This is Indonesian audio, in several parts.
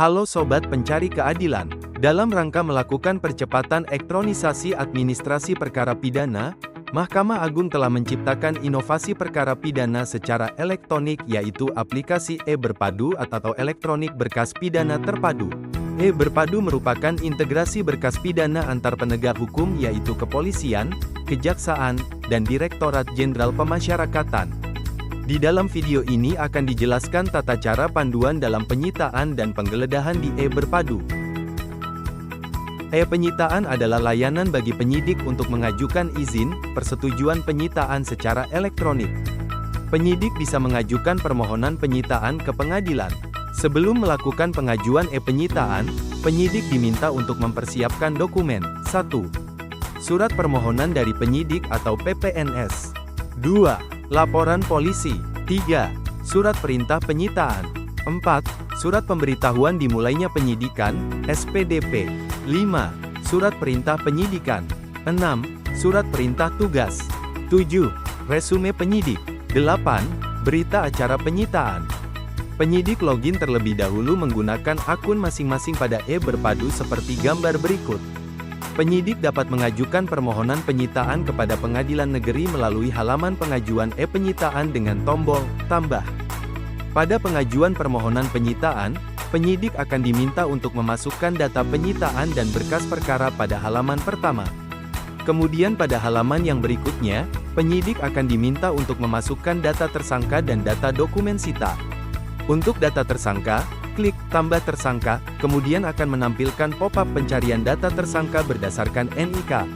Halo Sobat Pencari Keadilan. Dalam rangka melakukan percepatan elektronisasi administrasi perkara pidana, Mahkamah Agung telah menciptakan inovasi perkara pidana secara elektronik yaitu aplikasi e-Berpadu atau elektronik berkas pidana terpadu. E-Berpadu merupakan integrasi berkas pidana antar penegak hukum yaitu kepolisian, kejaksaan, dan Direktorat Jenderal Pemasyarakatan. Di dalam video ini akan dijelaskan tata cara panduan dalam penyitaan dan penggeledahan di e-Berpadu. E-Penyitaan adalah layanan bagi penyidik untuk mengajukan izin, persetujuan penyitaan secara elektronik. Penyidik bisa mengajukan permohonan penyitaan ke pengadilan. Sebelum melakukan pengajuan e-Penyitaan, penyidik diminta untuk mempersiapkan dokumen. 1. Surat permohonan dari penyidik atau PPNS. 2. Laporan polisi. 3. Surat perintah penyitaan. 4. Surat pemberitahuan dimulainya penyidikan, SPDP. 5. Surat perintah penyidikan. 6. Surat perintah tugas. 7. Resume penyidik. 8. Berita acara penyitaan. Penyidik login terlebih dahulu menggunakan akun masing-masing pada e-Berpadu seperti gambar berikut. Penyidik dapat mengajukan permohonan penyitaan kepada pengadilan negeri melalui halaman pengajuan e-Penyitaan dengan tombol "Tambah". Pada pengajuan permohonan penyitaan, penyidik akan diminta untuk memasukkan data penyitaan dan berkas perkara pada halaman pertama. Kemudian pada halaman yang berikutnya, penyidik akan diminta untuk memasukkan data tersangka dan data dokumen sita. Untuk data tersangka, klik "Tambah tersangka", kemudian akan menampilkan pop-up pencarian data tersangka berdasarkan NIK.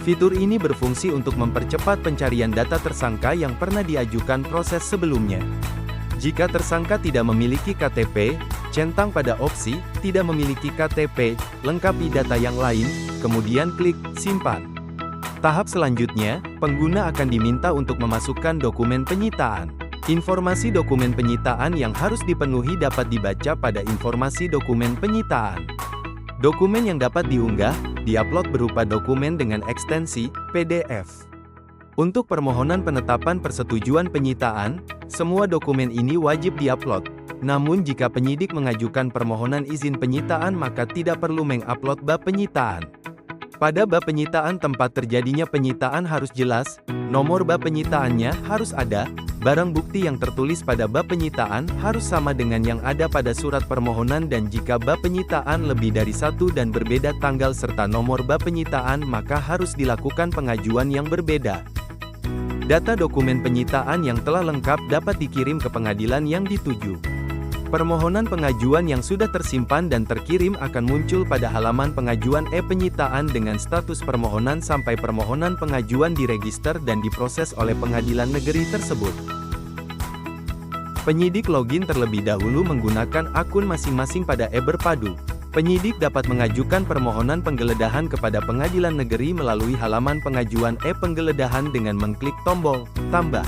Fitur ini berfungsi untuk mempercepat pencarian data tersangka yang pernah diajukan proses sebelumnya. Jika tersangka tidak memiliki KTP, centang pada opsi "Tidak memiliki KTP", lengkapi data yang lain, kemudian klik "Simpan". Tahap selanjutnya, pengguna akan diminta untuk memasukkan dokumen penyitaan. Informasi dokumen penyitaan yang harus dipenuhi dapat dibaca pada informasi dokumen penyitaan. Dokumen yang dapat diunggah, diupload berupa dokumen dengan ekstensi PDF. Untuk permohonan penetapan persetujuan penyitaan, semua dokumen ini wajib diupload. Namun jika penyidik mengajukan permohonan izin penyitaan maka tidak perlu mengupload bab penyitaan. Pada bab penyitaan tempat terjadinya penyitaan harus jelas, nomor bab penyitaannya harus ada, barang bukti yang tertulis pada bab penyitaan harus sama dengan yang ada pada surat permohonan dan jika bab penyitaan lebih dari satu dan berbeda tanggal serta nomor bab penyitaan maka harus dilakukan pengajuan yang berbeda. Data dokumen penyitaan yang telah lengkap dapat dikirim ke pengadilan yang dituju. Permohonan pengajuan yang sudah tersimpan dan terkirim akan muncul pada halaman pengajuan e-Penyitaan dengan status permohonan sampai permohonan pengajuan diregister dan diproses oleh pengadilan negeri tersebut. Penyidik login terlebih dahulu menggunakan akun masing-masing pada e-Berpadu. Penyidik dapat mengajukan permohonan penggeledahan kepada pengadilan negeri melalui halaman pengajuan e-Penggeledahan dengan mengklik tombol "Tambah".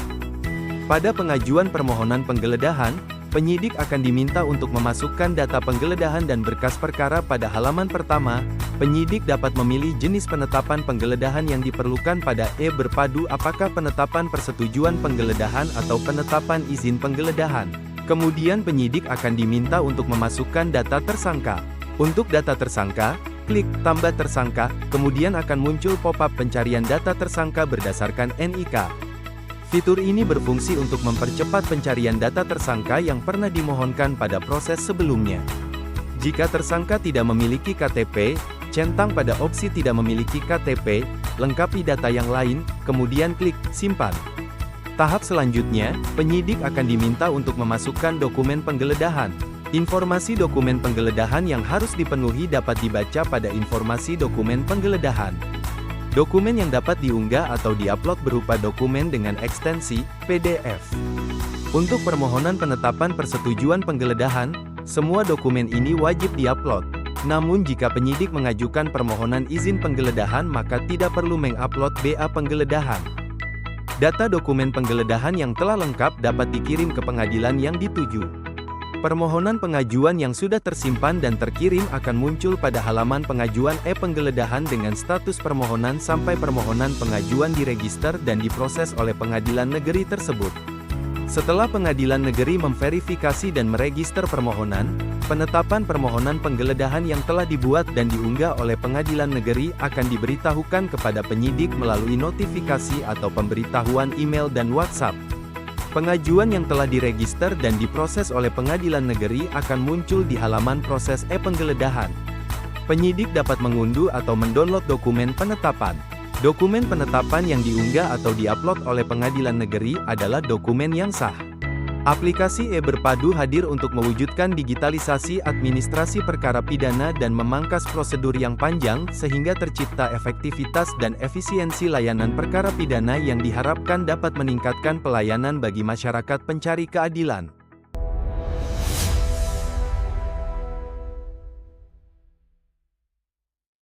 Pada pengajuan permohonan penggeledahan, penyidik akan diminta untuk memasukkan data penggeledahan dan berkas perkara pada halaman pertama. Penyidik dapat memilih jenis penetapan penggeledahan yang diperlukan pada e-Berpadu apakah penetapan persetujuan penggeledahan atau penetapan izin penggeledahan. Kemudian penyidik akan diminta untuk memasukkan data tersangka. Untuk data tersangka, klik "Tambah tersangka", kemudian akan muncul pop-up pencarian data tersangka berdasarkan NIK. Fitur ini berfungsi untuk mempercepat pencarian data tersangka yang pernah dimohonkan pada proses sebelumnya. Jika tersangka tidak memiliki KTP, centang pada opsi "Tidak memiliki KTP", lengkapi data yang lain, kemudian klik "Simpan". Tahap selanjutnya, penyidik akan diminta untuk memasukkan dokumen penggeledahan. Informasi dokumen penggeledahan yang harus dipenuhi dapat dibaca pada informasi dokumen penggeledahan. Dokumen yang dapat diunggah atau diupload berupa dokumen dengan ekstensi PDF. Untuk permohonan penetapan persetujuan penggeledahan, semua dokumen ini wajib diupload. Namun jika penyidik mengajukan permohonan izin penggeledahan maka tidak perlu mengupload BA penggeledahan. Data dokumen penggeledahan yang telah lengkap dapat dikirim ke pengadilan yang dituju. Permohonan pengajuan yang sudah tersimpan dan terkirim akan muncul pada halaman pengajuan e-Penggeledahan dengan status permohonan sampai permohonan pengajuan diregister dan diproses oleh pengadilan negeri tersebut. Setelah pengadilan negeri memverifikasi dan meregister permohonan, Penetapan permohonan penggeledahan yang telah dibuat dan diunggah oleh pengadilan negeri akan diberitahukan kepada penyidik melalui notifikasi atau pemberitahuan email dan WhatsApp. Pengajuan yang telah diregister dan diproses oleh pengadilan negeri akan muncul di halaman proses e-penggeledahan. Penyidik dapat mengunduh atau mendownload dokumen penetapan. Dokumen penetapan yang diunggah atau diupload oleh pengadilan negeri adalah dokumen yang sah. Aplikasi e-Berpadu hadir untuk mewujudkan digitalisasi administrasi perkara pidana dan memangkas prosedur yang panjang sehingga tercipta efektivitas dan efisiensi layanan perkara pidana yang diharapkan dapat meningkatkan pelayanan bagi masyarakat pencari keadilan.